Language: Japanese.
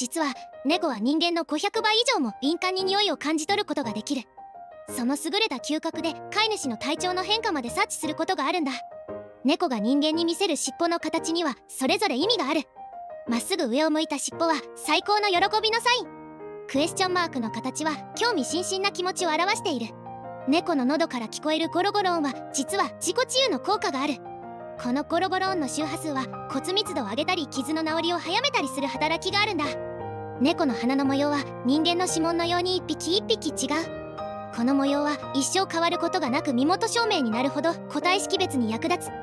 実は猫は人間の500倍以上も敏感に匂いを感じ取ることができる。その優れた嗅覚で飼い主の体調の変化まで察知することがあるんだ。猫が人間に見せる尻尾の形にはそれぞれ意味がある。まっすぐ上を向いた尻尾は最高の喜びのサイン。クエスチョンマークの形は興味津々な気持ちを表している。猫の喉から聞こえるゴロゴロ音は実は自己治癒の効果がある。このゴロゴロ音の周波数は骨密度を上げたり傷の治りを早めたりする働きがあるんだ。猫の鼻の模様は人間の指紋のように一匹一匹違う。この模様は一生変わることがなく身元証明になるほど個体識別に役立つ。